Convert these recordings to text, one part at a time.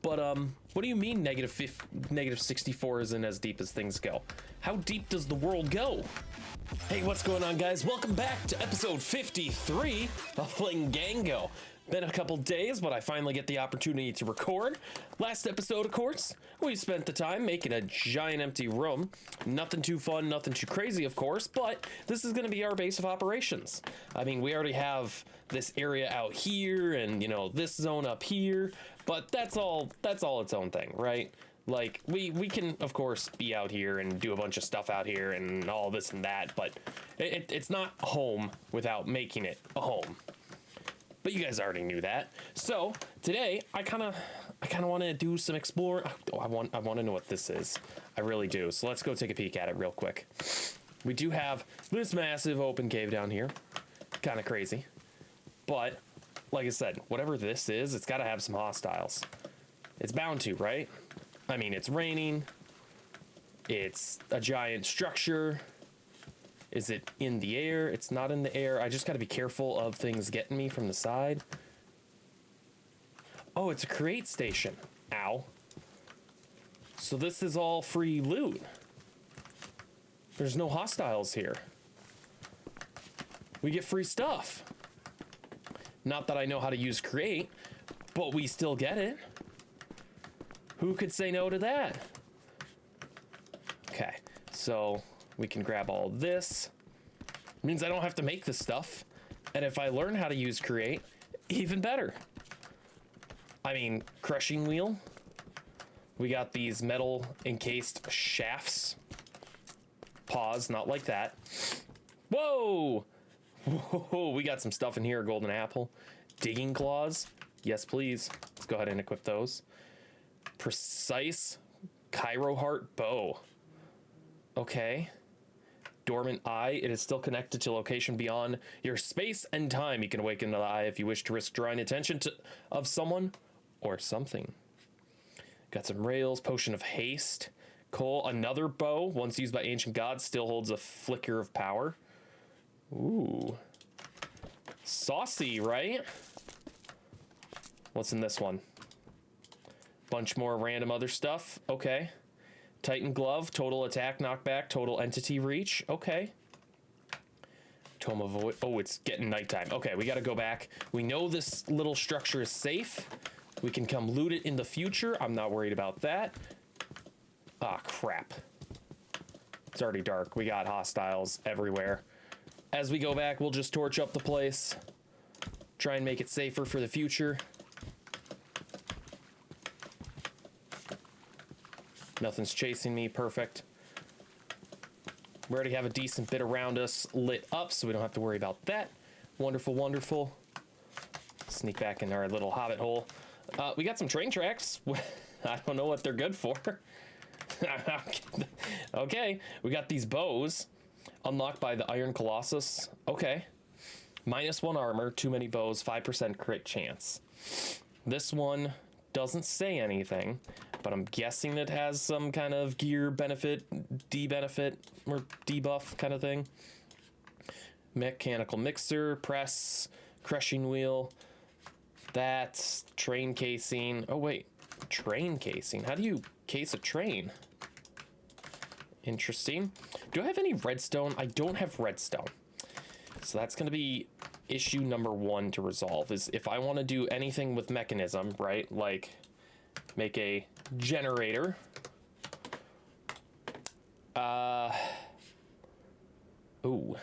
But what do you mean negative 64 isn't as deep as things go? How deep does the world go? Hey, what's going on, guys? Welcome back to episode 53 of Linggango. Been a couple days, but I finally get the opportunity to record. Last episode, of course, we spent the time making a giant empty room. Nothing too fun, nothing too crazy, of course, but this is going to be our base of operations. I mean, we already have this area out here and, you know, this zone up here, but that's all its own thing, right? Like, we can, of course, be out here and do a bunch of stuff out here and all this and that, but it's not home without making it a home. But you guys already knew that. So today I kind of want to do some exploring. Oh, I want to know what this is. I really do. So let's go take a peek at it real quick. We do have this massive open cave down here. Kind of crazy. But like I said, whatever this is, it's got to have some hostiles. It's bound to, right? I mean, it's raining. It's a giant structure. Is it in the air? It's not in the air. I just got to be careful of things getting me from the side. Oh, it's a create station. Ow. So this is all free loot. There's no hostiles here. We get free stuff. Not that I know how to use create, but we still get it. Who could say no to that? Okay, so we can grab all this. It means I don't have to make this stuff. And if I learn how to use create, even better. I mean, crushing wheel. We got these metal encased shafts. Pause, not like that. Whoa! Whoa, we got some stuff in here. Golden apple. Digging claws. Yes, please. Let's go ahead and equip those. Precise Cairo heart bow. Okay. Dormant eye. It is still connected to location beyond your space and time. You can awaken the eye if you wish to risk drawing attention of someone or something. Got some rails. Potion of haste. Coal. Another bow. Once used by ancient gods. Still holds a flicker of power. Ooh. Saucy, right? What's in this one? Bunch more random other stuff. Okay. Titan glove, total attack, knockback, total entity reach. Okay. Tome of void. Oh, it's getting nighttime. Okay, we got to go back. We know this little structure is safe. We can come loot it in the future. I'm not worried about that. Ah, crap. It's already dark. We got hostiles everywhere. As we go back, we'll just torch up the place. Try and make it safer for the future. Nothing's chasing me. Perfect. We already have a decent bit around us lit up, so we don't have to worry about that. Wonderful, wonderful. Sneak back in our little hobbit hole. We got some train tracks. I don't know what they're good for. Okay, we got these bows. Unlocked by the Iron Colossus. Okay. -1 armor, too many bows, 5% crit chance. This one doesn't say anything, but I'm guessing it has some kind of gear benefit, D-benefit, or debuff kind of thing. Mechanical mixer, press, crushing wheel. That's train casing. Oh, wait. Train casing? How do you case a train? Interesting. Do I have any redstone? I don't have redstone. So that's going to be issue number 1 to resolve, is if I want to do anything with mechanism, right? Like make a generator. Ooh,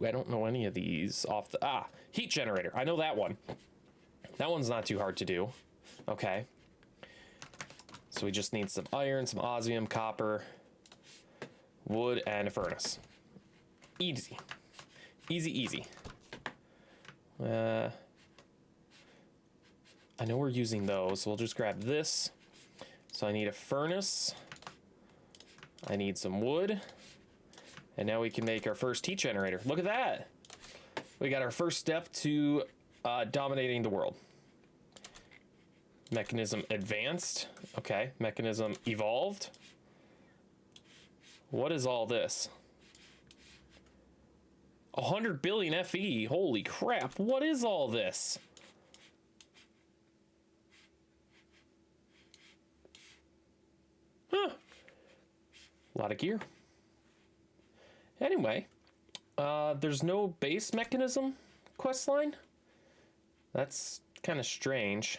I don't know any of these off the... heat generator. I know that one. That one's not too hard to do. Okay. So we just need some iron, some osmium, copper, wood, and a furnace. Easy. Easy, easy. I know we're using those, so we'll just grab this. So I need a furnace. I need some wood. And now we can make our first heat generator. Look at that! We got our first step to dominating the world. Mechanism advanced. Okay, mechanism evolved. What is all this? 100 billion FE. Holy crap, what is all this? A lot of gear. Anyway, there's no base mechanism quest line. That's kind of strange.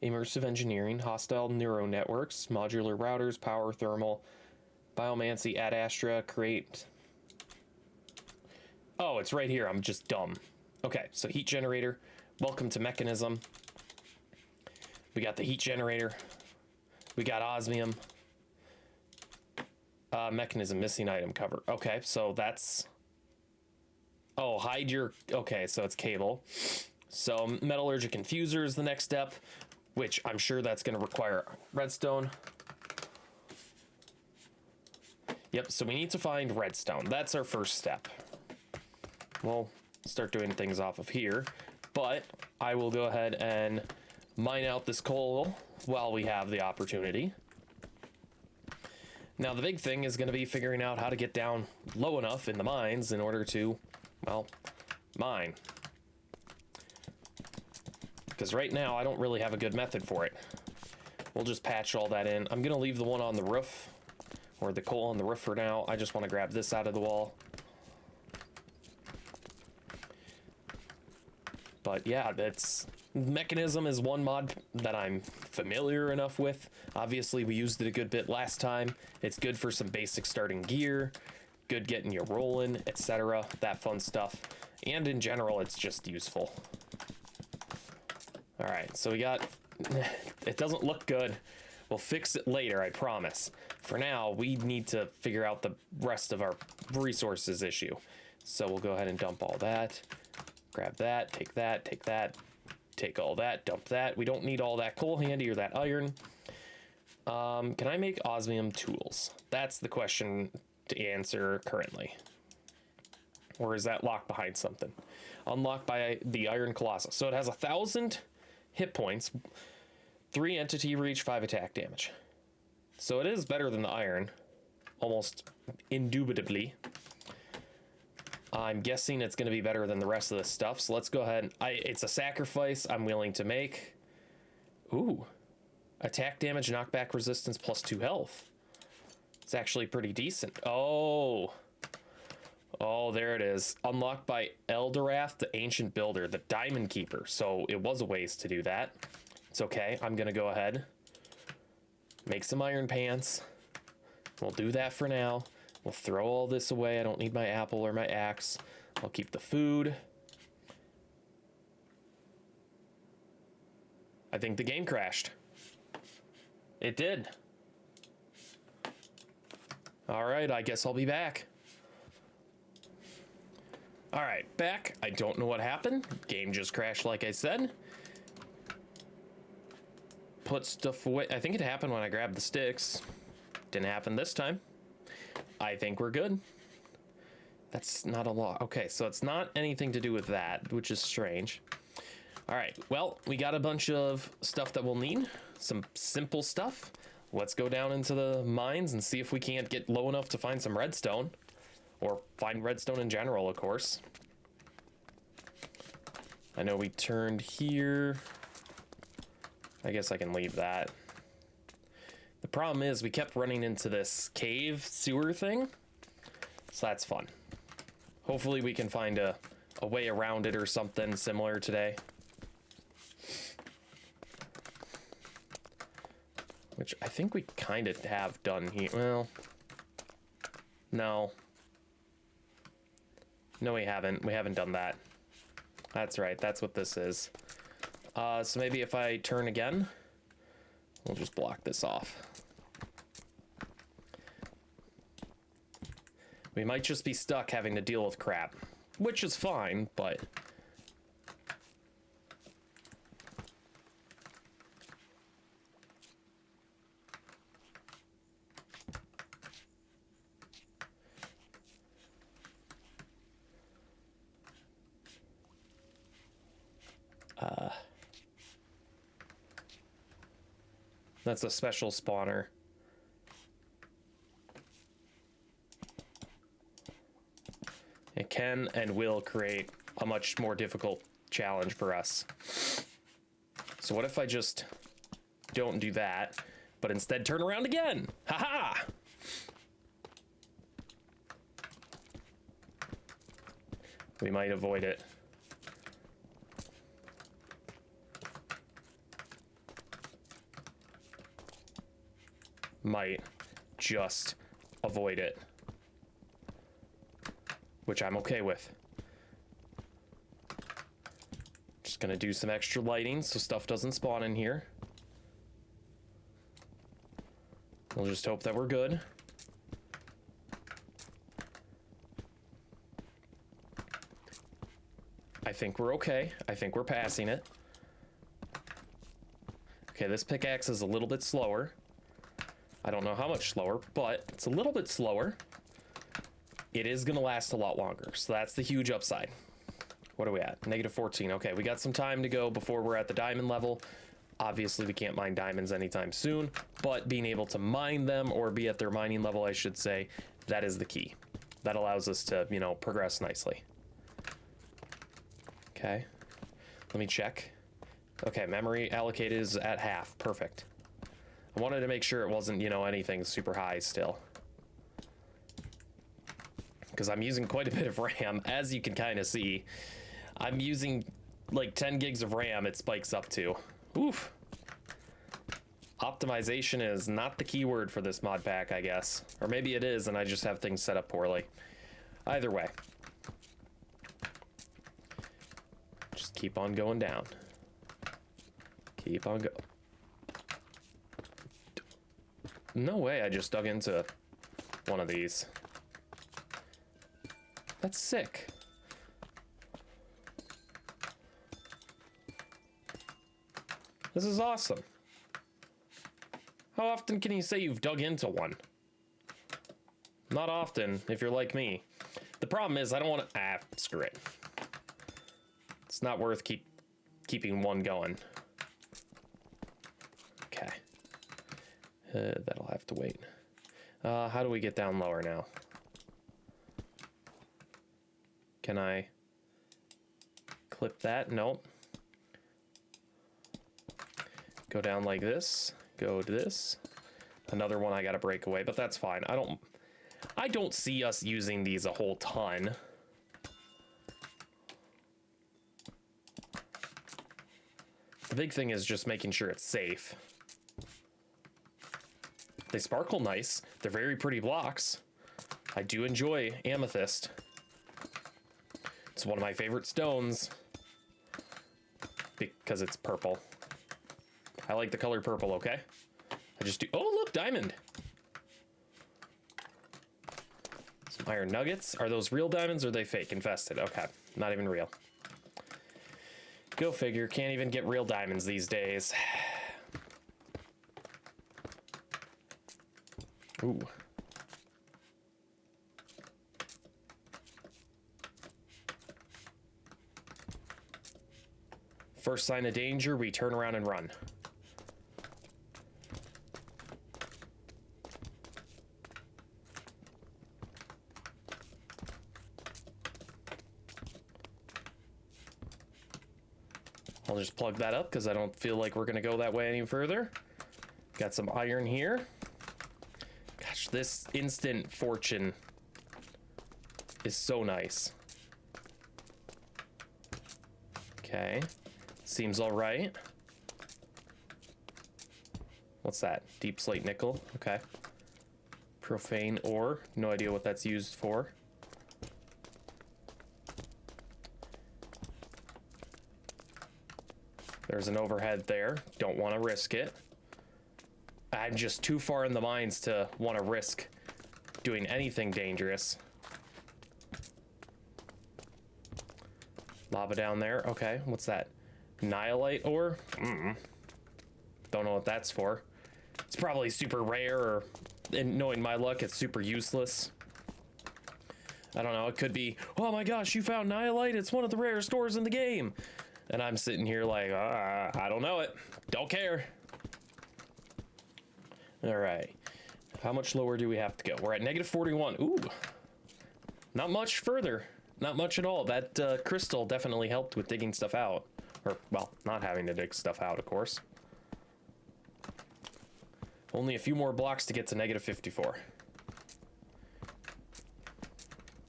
Immersive engineering, hostile neural networks, modular routers, power thermal, biomancy, ad astra, create. Oh, it's right here. I'm just dumb. Okay, so heat generator. Welcome to mechanism. We got the heat generator. We got osmium. Mechanism, missing item cover. Okay, so that's... Oh, hide your... Okay, so it's cable. So metallurgic infuser is the next step, which I'm sure that's going to require redstone. Yep, so we need to find redstone. That's our first step. We'll start doing things off of here, but I will go ahead and mine out this coal while we have the opportunity. Now, the big thing is going to be figuring out how to get down low enough in the mines in order to, well, mine. Because right now, I don't really have a good method for it. We'll just patch all that in. I'm going to leave the one on the roof, or the coal on the roof for now. I just want to grab this out of the wall. But yeah, that's... Mechanism is one mod that I'm familiar enough with. Obviously, we used it a good bit last time. It's good for some basic starting gear, good getting you rolling, etc. That fun stuff. And in general, it's just useful. All right, so we got... It doesn't look good. We'll fix it later, I promise. For now, we need to figure out the rest of our resources issue. So we'll go ahead and dump all that. Grab that, take that, take that. Take all that, dump that. We don't need all that coal handy or that iron. Can I make osmium tools? That's the question to answer currently. Or is that locked behind something? Unlocked by the Iron Colossus. So it has 1,000 hit points, 3 entity reach, 5 attack damage. So it is better than the iron, almost indubitably. I'm guessing it's going to be better than the rest of this stuff, so let's go ahead. It's a sacrifice I'm willing to make. Ooh. Attack damage, knockback resistance, plus 2 health. It's actually pretty decent. Oh. Oh, there it is. Unlocked by Eldorath, the Ancient Builder, the Diamond Keeper. So it was a ways to do that. It's okay. I'm going to go ahead. Make some iron pants. We'll do that for now. We'll throw all this away. I don't need my apple or my axe. I'll keep the food. I think the game crashed. It did. All right, I guess I'll be back. All right, back. I don't know what happened. Game just crashed like I said. Put stuff away. I think it happened when I grabbed the sticks. Didn't happen this time. I think we're good. That's not a lot. Okay, so it's not anything to do with that, which is strange. All right, well, we got a bunch of stuff that we'll need. Some simple stuff. Let's go down into the mines and see if we can't get low enough to find some redstone. Or find redstone in general, of course. I know we turned here. I guess I can leave that. The problem is we kept running into this cave sewer thing, so that's fun. Hopefully we can find a way around it or something similar today. Which I think we kind of have done here. Well, no. No, we haven't. We haven't done that. That's right. That's what this is. So maybe if I turn again, we'll just block this off. We might just be stuck having to deal with crap, which is fine, but... That's a special spawner. It can and will create a much more difficult challenge for us. So what if I just don't do that? but instead turn around again. Haha! We might avoid it. Might just avoid it. Which I'm okay with. Just gonna do some extra lighting so stuff doesn't spawn in here. We'll just hope that we're good. I think we're okay. I think we're passing it. Okay, this pickaxe is a little bit slower. I don't know how much slower, but it's a little bit slower. It is going to last a lot longer, so that's the huge upside. What are we at? -14. Okay, we got some time to go before we're at the diamond level. Obviously, we can't mine diamonds anytime soon, but being able to mine them, or be at their mining level, I should say, that is the key. That allows us to, you know, progress nicely. Okay, let me check. Okay, memory allocated is at half. Perfect. I wanted to make sure it wasn't, you know, anything super high still. Because I'm using quite a bit of RAM, as you can kind of see. I'm using like 10 gigs of RAM it spikes up to. Oof. Optimization is not the key word for this mod pack, I guess. Or maybe it is and I just have things set up poorly. Either way. Just keep on going down. Keep on go. No way I just dug into one of these. That's sick. This is awesome. How often can you say you've dug into one? Not often, if you're like me. The problem is I don't want to... screw it. It's not worth keeping one going. Okay. That'll have to wait. How do we get down lower now? Can I clip that? Nope. Go down like this. Go to this. Another one I gotta break away, but that's fine. I don't see us using these a whole ton. The big thing is just making sure it's safe. They sparkle nice. They're very pretty blocks. I do enjoy amethyst. It's one of my favorite stones because it's purple. I like the color purple, okay? I just do... Oh, look, diamond. Some iron nuggets. Are those real diamonds or are they fake? Infested. Okay, not even real. Go figure. Can't even get real diamonds these days. Ooh. First sign of danger, we turn around and run. I'll just plug that up because I don't feel like we're going to go that way any further. Got some iron here. Gosh, this instant fortune is so nice. Okay. Seems all right. What's that? Deep slate nickel. Okay. Profane ore. No idea what that's used for. There's an overhead there. Don't want to risk it. I'm just too far in the mines to want to risk doing anything dangerous. Lava down there. Okay, what's that? Nihilite ore? Don't know what that's for. It's probably super rare, or and knowing my luck, it's super useless. I don't know, it could be, oh my gosh, you found Nihilite? It's one of the rarest ores in the game. And I'm sitting here like, I don't know it. Don't care. All right. How much lower do we have to go? We're at -41. Ooh. Not much further. Not much at all. That crystal definitely helped with digging stuff out. Or, well, not having to dig stuff out, of course. Only a few more blocks to get to negative 54.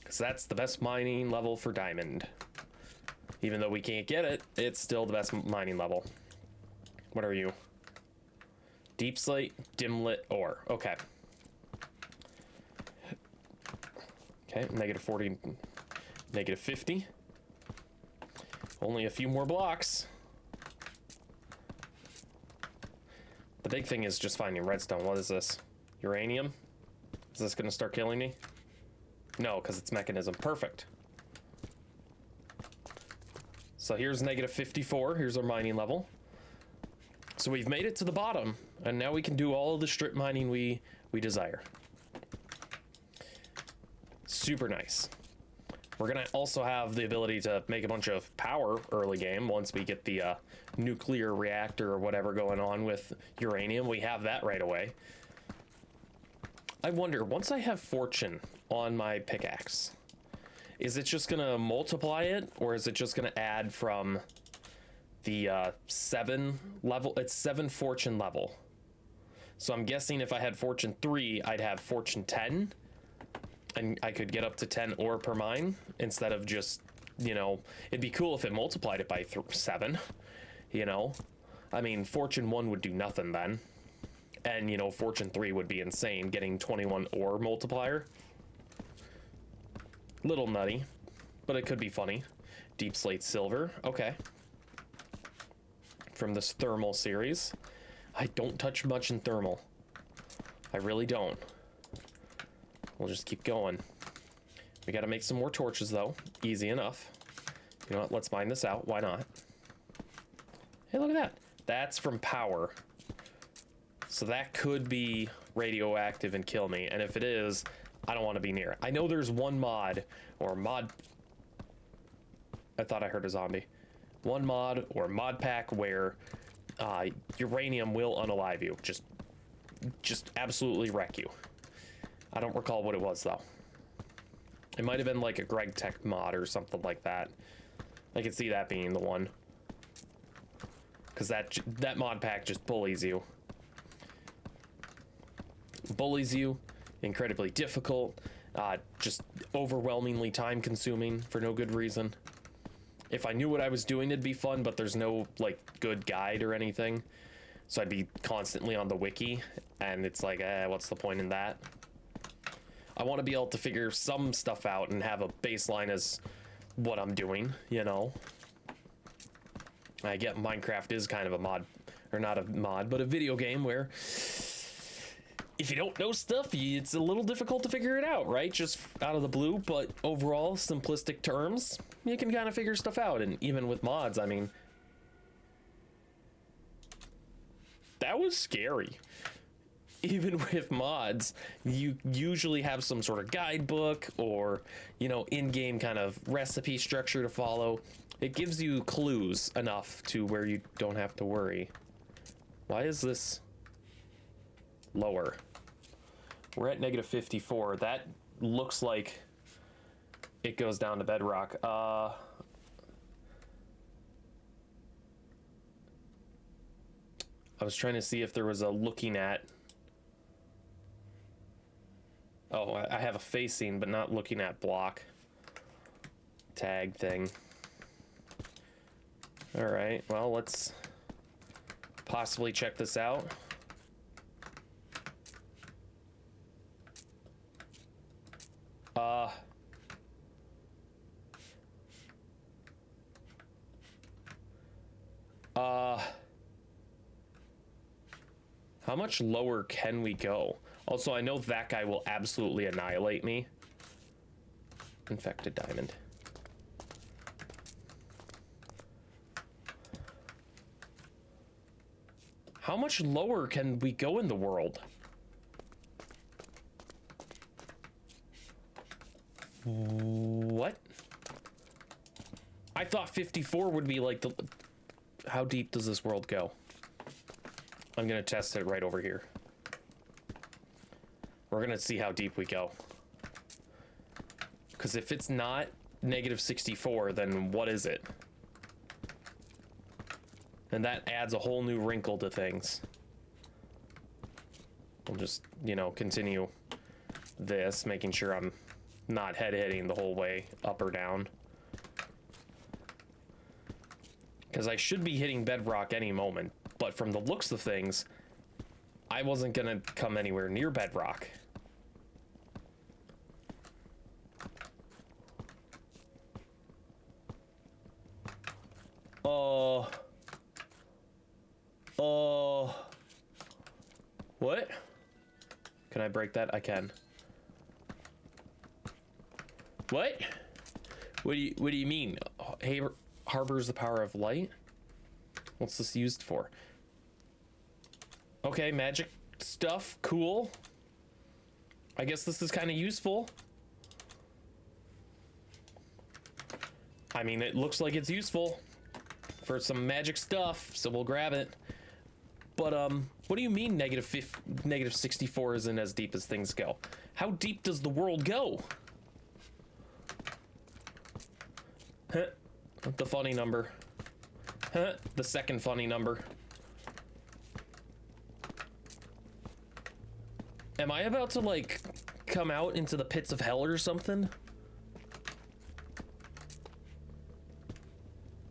Because that's the best mining level for diamond. Even though we can't get it, it's still the best mining level. What are you? Deep slate, dim lit ore. Okay. Okay, negative 40, negative 50. Only a few more blocks. The big thing is just finding redstone. What is this? Uranium? Is this going to start killing me? No, because it's mechanism. Perfect. So here's negative 54. Here's our mining level. So we've made it to the bottom, and now we can do all of the strip mining we desire. Super nice. We're gonna also have the ability to make a bunch of power early game once we get the nuclear reactor or whatever going on with uranium. We have that right away. I wonder, once I have fortune on my pickaxe, is it just gonna multiply it, or is it just gonna add from the 7 level? It's 7 fortune level. So I'm guessing if I had fortune 3, I'd have fortune 10. And I could get up to 10 ore per mine instead of just, you know, it'd be cool if it multiplied it by 7, you know. I mean, fortune 1 would do nothing then. And, you know, fortune 3 would be insane, getting 21 ore multiplier. Little nutty, but it could be funny. Deep slate silver, okay. From this thermal series. I don't touch much in thermal. I really don't. We'll just keep going. We got to make some more torches, though. Easy enough. You know what? Let's mine this out. Why not? Hey, look at that. That's from power. So that could be radioactive and kill me. And if it is, I don't want to be near it. I know there's one mod or mod. I thought I heard a zombie. One mod or mod pack where uranium will unalive you. Just absolutely wreck you. I don't recall what it was, though. It might have been like a Greg Tech mod or something like that. I could see that being the one. Because that mod pack just bullies you. Bullies you. Incredibly difficult. Just overwhelmingly time-consuming for no good reason. If I knew what I was doing, it'd be fun, but there's no, like, good guide or anything. So I'd be constantly on the wiki, and it's like, what's the point in that? I want to be able to figure some stuff out and have a baseline as what I'm doing, you know. I get Minecraft is kind of a mod, or not a mod, but a video game where if you don't know stuff, it's a little difficult to figure it out, right? Just out of the blue, but overall, simplistic terms, you can kind of figure stuff out. And even with mods, I mean, that was scary. Even with mods, you usually have some sort of guidebook or, you know, in-game kind of recipe structure to follow. It gives you clues enough to where you don't have to worry. Why is this lower? We're at negative 54. That looks like it goes down to bedrock. I was trying to see if there was a looking at. Oh, I have a facing, but not looking at block tag thing. All right, well, let's possibly check this out. How much lower can we go? Also, I know that guy will absolutely annihilate me. Infected diamond. How much lower can we go in the world? What? I thought 54 would be like the... How deep does this world go? I'm gonna test it right over here. We're gonna see how deep we go. Because if it's not negative 64, then what is it? And that adds a whole new wrinkle to things. We'll just, you know, continue this, making sure I'm not head hitting the whole way up or down. Because I should be hitting bedrock any moment, but from the looks of things, I wasn't gonna come anywhere near bedrock. What? Can I break that? I can. What? What do you mean? Hey, harbors the power of light? What's this used for? Okay, magic stuff, cool. I guess this is kind of useful. I mean, it looks like it's useful for some magic stuff, so we'll grab it. But, what do you mean negative 64 isn't as deep as things go? How deep does the world go? Huh? The funny number. Huh? The second funny number. Am I about to, like, come out into the pits of hell or something?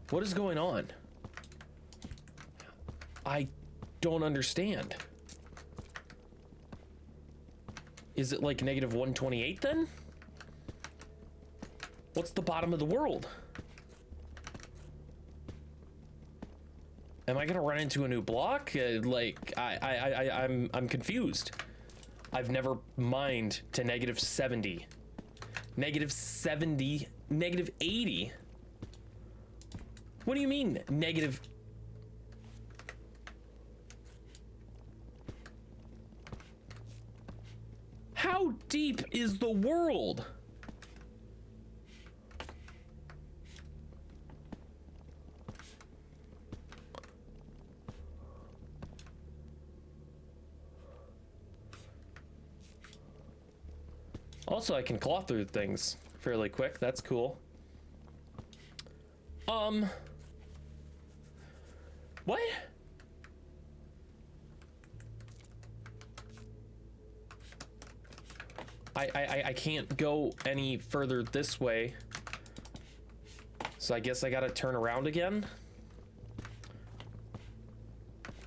What is going on? I don't understand. Is it like negative 128 then? What's the bottom of the world? Am I gonna run into a new block? I'm confused. I've never mined to negative 70. Negative 70, negative 80. What do you mean negative? How deep is the world? Also, I can claw through things fairly quick. That's cool. What? I can't go any further this way. So I guess I gotta turn around again.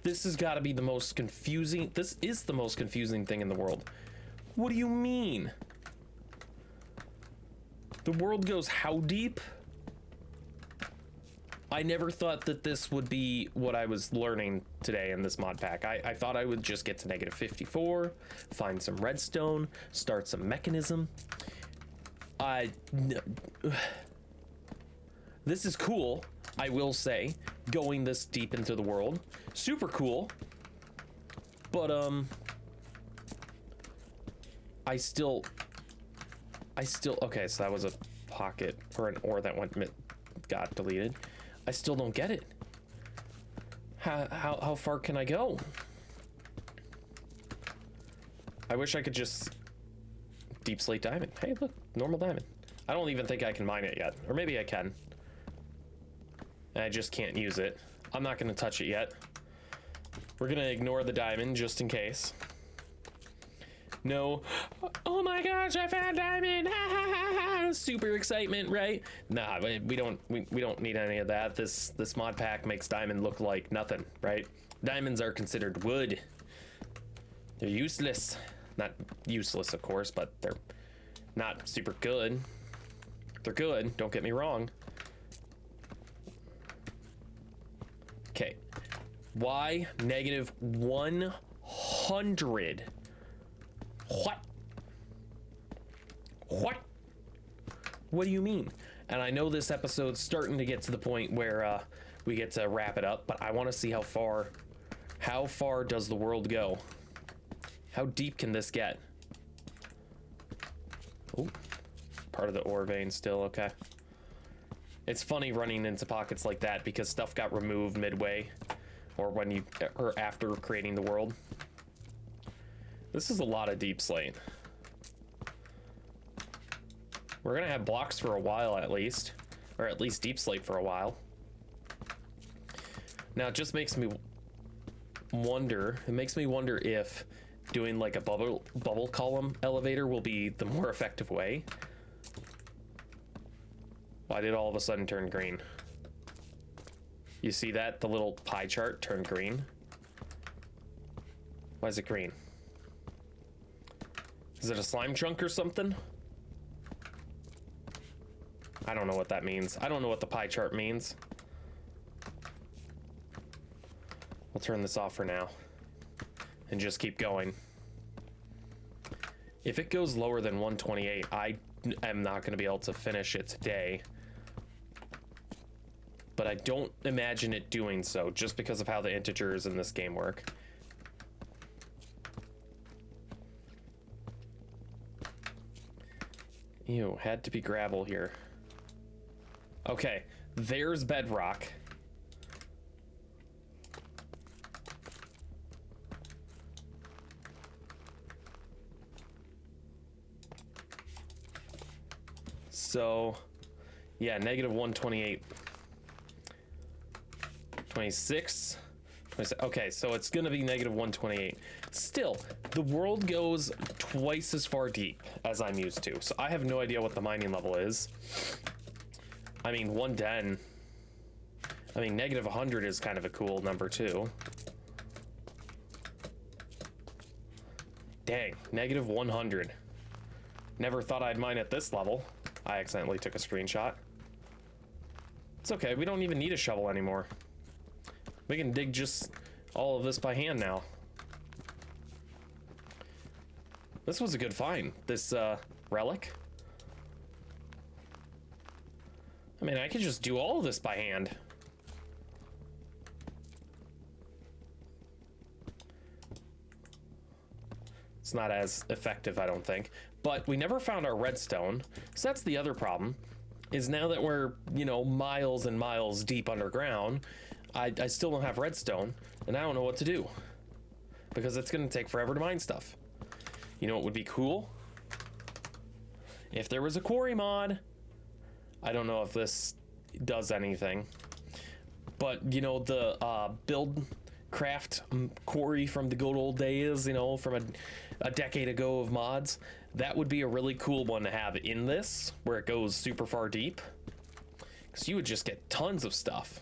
This has got to be the most confusing. This is the most confusing thing in the world. What do you mean? The world goes how deep? I never thought that this would be what I was learning today in this mod pack. I thought I would just get to negative 54, find some redstone, start some mechanism. This is cool, I will say, going this deep into the world. Super cool. But, I still, okay, so that was a pocket, or an ore that got deleted. I still don't get it. How far can I go? I wish I could just deep slate diamond. Hey, look, normal diamond. I don't even think I can mine it yet, or maybe I can. And I just can't use it. I'm not gonna touch it yet. We're gonna ignore the diamond just in case. No. Oh my gosh, I found diamond. Super excitement, right? Nah, we don't need any of that. This mod pack makes diamond look like nothing, right? Diamonds are considered wood. They're useless. Not useless, of course, but they're not super good. They're good, don't get me wrong. Okay. Why negative 100? What? What? What do you mean? And I know this episode's starting to get to the point where we get to wrap it up, but I want to see how far does the world go? How deep can this get? Oh, part of the ore vein still, okay. It's funny running into pockets like that because stuff got removed midway or after creating the world. This is a lot of deep slate. We're gonna have blocks for a while at least, or at least deep slate for a while. Now it just makes me wonder, if doing like a bubble column elevator will be the more effective way. Why did all of a sudden turn green? You see that? The little pie chart turned green. Why is it green? Is it a slime chunk or something? I don't know what that means. I don't know what the pie chart means. We'll turn this off for now and just keep going. If it goes lower than 128, I am not going to be able to finish it today. But I don't imagine it doing so, just because of how the integers in this game work. Ew, had to be gravel here. Okay, there's bedrock. So, yeah, negative 128. 26. 26. Okay, so it's going to be negative 128. Still, the world goes twice as far deep as I'm used to. So I have no idea what the mining level is. I mean, 110. I mean, negative 100 is kind of a cool number, too. Dang, negative 100. Never thought I'd mine at this level. I accidentally took a screenshot. It's okay, we don't even need a shovel anymore. We can dig just all of this by hand now. This was a good find, this relic. I mean, I could just do all of this by hand. It's not as effective, I don't think. But we never found our redstone, so that's the other problem. Is now that we're, you know, miles and miles deep underground, I still don't have redstone, and I don't know what to do. Because it's going to take forever to mine stuff. You know what would be cool? If there was a quarry mod. I don't know if this does anything. But, you know, the build craft quarry from the good old days, you know, from a decade ago of mods. That would be a really cool one to have in this, where it goes super far deep. Because you would just get tons of stuff.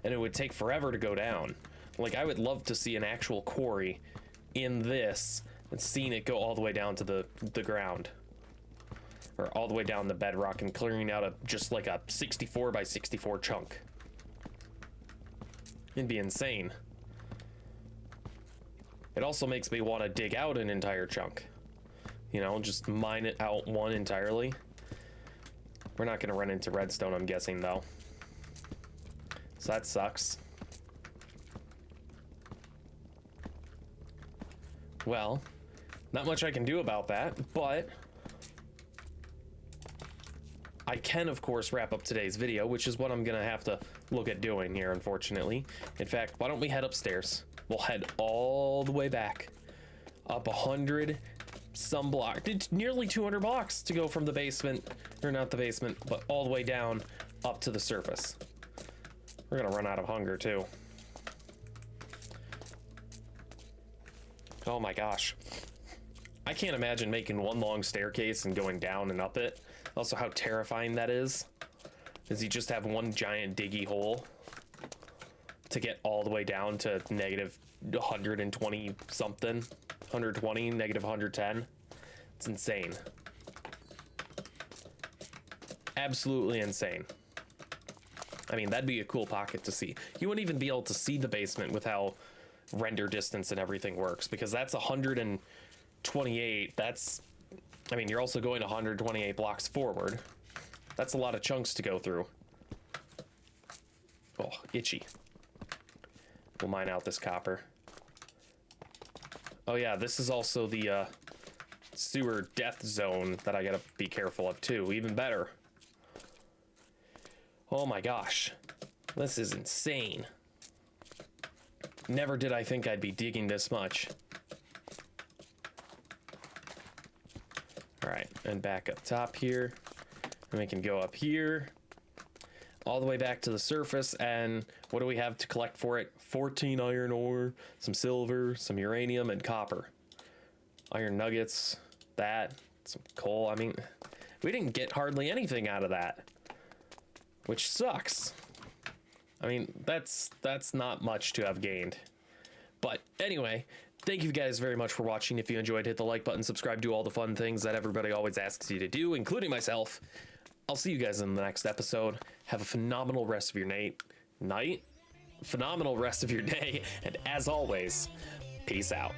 And it would take forever to go down. Like, I would love to see an actual quarry in this and seeing it go all the way down to the ground. Or all the way down the bedrock and clearing out just like a 64 by 64 chunk. It'd be insane. It also makes me want to dig out an entire chunk. You know, just mine it out one entirely. We're not going to run into redstone, I'm guessing, though. So that sucks. Well, not much I can do about that, but I can, of course, wrap up today's video, which is what I'm going to have to look at doing here, unfortunately. In fact, why don't we head upstairs? We'll head all the way back. Up 100 some block. It's nearly 200 blocks to go from the basement, or not the basement, but all the way down up to the surface. We're going to run out of hunger, too. Oh my gosh. I can't imagine making one long staircase and going down and up it. Also, how terrifying that is. Is you just have one giant diggy hole to get all the way down to negative 120 something. 120, negative 110. It's insane. Absolutely insane. I mean, that'd be a cool pocket to see. You wouldn't even be able to see the basement with how render distance and everything works, because that's 128. That's, I mean, you're also going 128 blocks forward. That's a lot of chunks to go through. Oh, itchy. We'll mine out this copper. Oh yeah, this is also the sewer death zone that I gotta be careful of too. Even better. Oh my gosh. This is insane. Never did I think I'd be digging this much. Alright, and back up top here. And we can go up here. All the way back to the surface, and what do we have to collect for it? 14 iron ore, some silver, some uranium, and copper. Iron nuggets, that, some coal. I mean, we didn't get hardly anything out of that, which sucks. I mean, that's not much to have gained. But anyway, thank you guys very much for watching. If you enjoyed, hit the like button, subscribe, do all the fun things that everybody always asks you to do, including myself. I'll see you guys in the next episode. Have a phenomenal rest of your night, phenomenal rest of your day, and as always, peace out.